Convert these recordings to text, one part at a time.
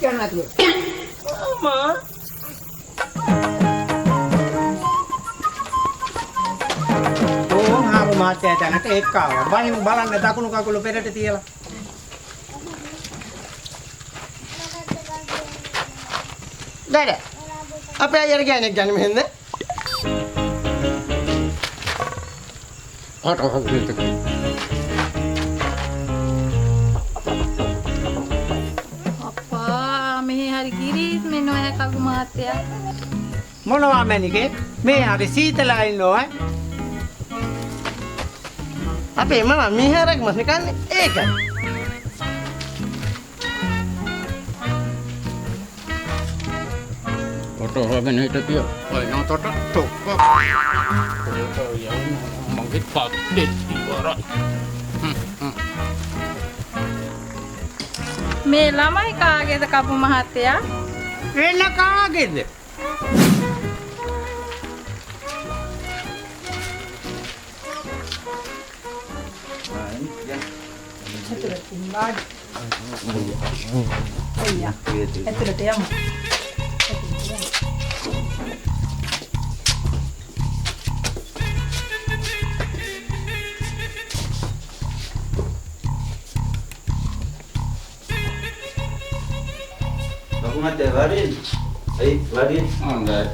Jangan tuh. Mama. Oh, hamu mati aja nak ekkawa. Bahin balan dekuණු කකුල පෙරට තියලා. Dada. Apa ajar gane gane මෙහෙන්ද? hari kirit meno ya kagu mate ya. Monawa menike me hari sීතලයි නෝ අපේ මම මිහරක් මස් නිකන්නේ ඒකයි. Toto hoben hitetio. Oi no toto tokko. Toto ya mangit padet ibarat. මේ ළමයි කාගේද කපු මහත්තයා? වෙන කාගේද? ඇතුළට යමු. Mate varin. Hey, varin. Enggak.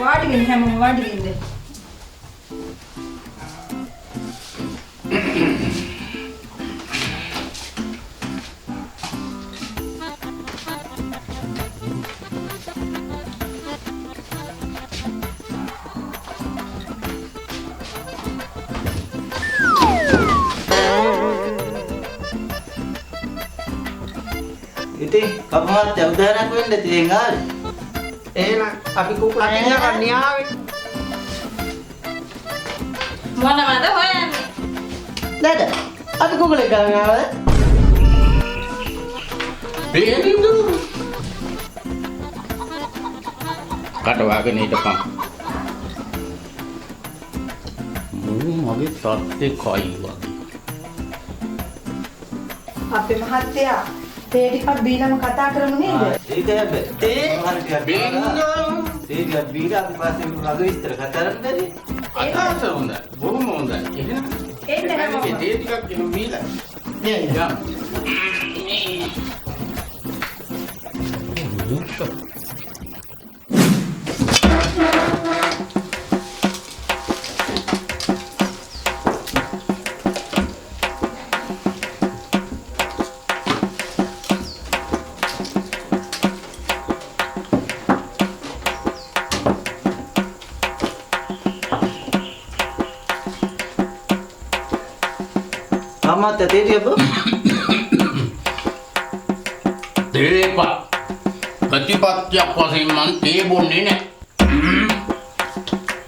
වාඩිගෙන හැමෝම වාඩිගෙනද? Iting kamu udara aku yang tinggal. එහෙනම් අපි කුකුලා ගන්න න්යාවේ. මොනවද හොයන්නේ? Dada. අපි කුකුලේ ගන්න ආවද? Berindu. Katawagen hidepan. Mage tatte kai wage. අපේ මහත්තයා තේ ටිකක් බීලම කතා කරමු නේද? ठीक है बे. Bingo. ठीक है बीरा के पास एक आगे इस तरह का तरन दे. අදහස හොඳයි. බොහොම හොඳයි. එහෙනම් එන්න හැමෝම. ඒ දේ ටිකක් ගෙනු මීලා. නේ. යම්. Mama tadi dia bu. තේපා. ප්‍රතිපත්තියක් වශයෙන් මං තේ බොන්නේ නැහැ.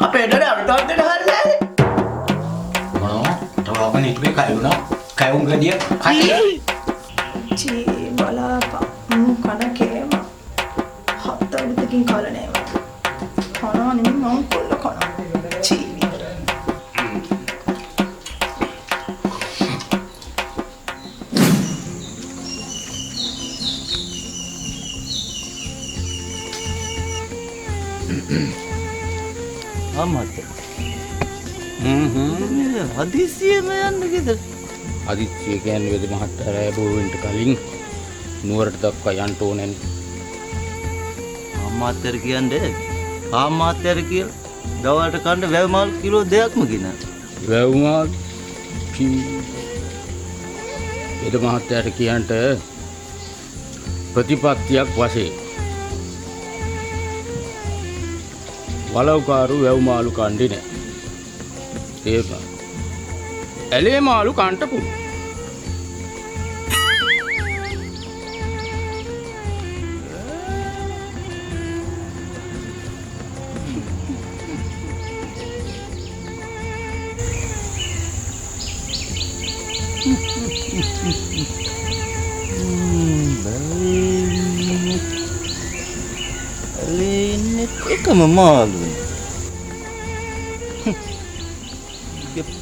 Apa yang ada? Ada ada hal lain. මොනවා? තවගෙන ඉතුවේ කයුණා. කයුන් ගඩිය කටේ. චී බලාපා. කන කේම. හත් අවුරුද්දකින් කාලා නෑ මට. කනවා නෙමෙයි මම කොල්ල කනවා. චී. Amat. Hadisiye me yanne gida. අදිච්චිය කියන්නේ වෙද මහත්තයා රෑ බොවෙන්ට කලින් නුවරට දක්වා යන්න ඕනේ. අමාත්‍යර කියන්නේ ආමාත්‍යර කියලා දවල්ට කන්න වැව මාල් කිලෝ 2ක්ම ගින. වැවුමා වෙද මහත්තයාට කියන්ට ප්‍රතිපත්තියක් වශයෙන් වලව්කාරු වැව් මාළු කණ්ඩේ නැහැ. තේරුණා? ඇලේ මාළු කන්ට පුළුවන්. බැලේ එකම මාළුයි.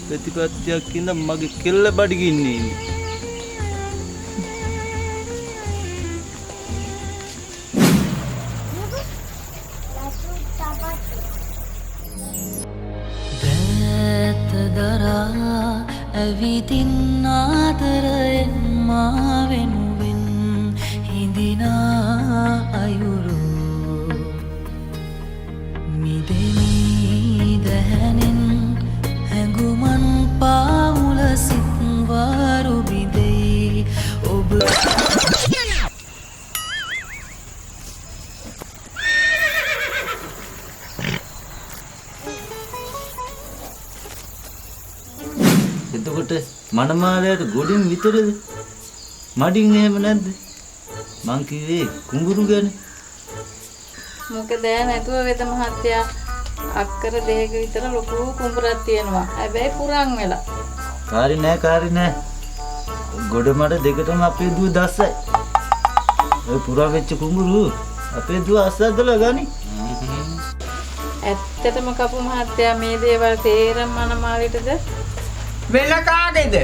ප්‍රතිපත්තියක් ඉඳ මගේ කෙල්ල බඩගින්නේ ඉන්නේ. දරා ඇවිදින් ආදරයෙන් මා වෙනුවෙන් හිඳිනා අයුරු මිදෙමි දැහැනෙන් හැඟුමන් පාමුල සිත්වාරු බිදෙයි ඔබ එතකොට මනමාලයට ගොඩින් විතරද? මඩින් එහෙම නැද්ද? මං කිව්වේ කුඹුරු ගැන. මොකද නැතුව වෙද මහත්තයා අක්කර දෙක විතර ලොකු කුඹරක් තියෙනවා. හැබැයි පුරන් වෙලා. කාරි නෑ. ගොඩ මඩ දෙකටම අපේ දුව දැස්සයි. ඔය පුරා වෙච්ච කුඹුරු අපේ දුව අස්සද්දලා ගනි. ඇත්තටම කපු මහත්තයා මේ දේවල් තේරම් මනමාලිටද? වෙන කාගේද?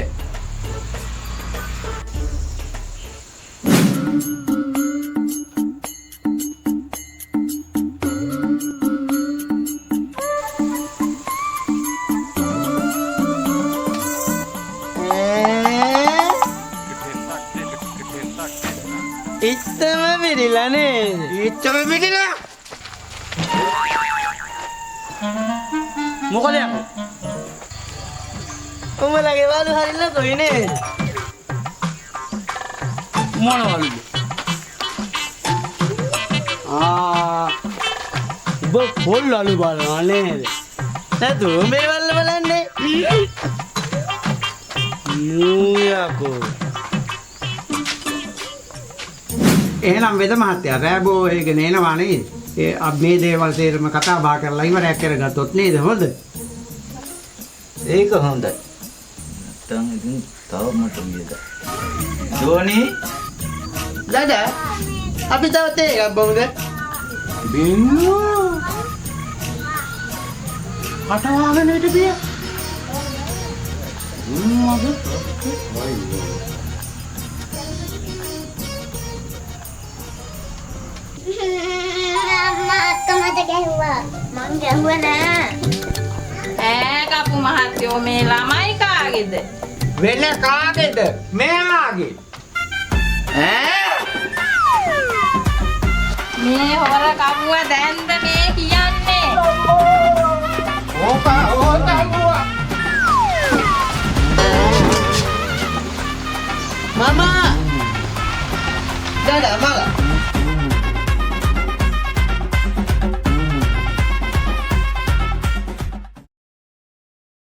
ඉත්තම පිරිලා නේද? ඉච්චම පිටිලා. මොකද යකෝ? උඹලගේ වලු හරින්න කොයි නේද? මොනවලුද? ඔබ පොල් අලු බලනවා නේද? නැතු උඹේ වල්ල බලන්නේ? නූයකෝ. එහෙනම් වෙද මහත්තයා රෑබෝ ඒගෙන එනවා නේද? මේ දේවල් තේරම කතා බහ කරලා ඉවරයක් කරගත්තොත් නේද හොඳ? ඒක හොඳයි. නැත්තම් ඉතින් තව මට ගියද. ජෝනි දදා අපි තව තේ එකක් බමුද? බින්නෝ. කටවාගෙන හිටපිය. මගේ අක්කමට ගැහුවා. මං ගැහුවා නෑ. කපු මහත්තයෝ මේ ළමයි කාගේද? වෙන කාගේද? මෙයාගේ. මේ හොර කපුව දැන්ද මේ කියන්නේ? ඕක කපුවා. මම දදා මල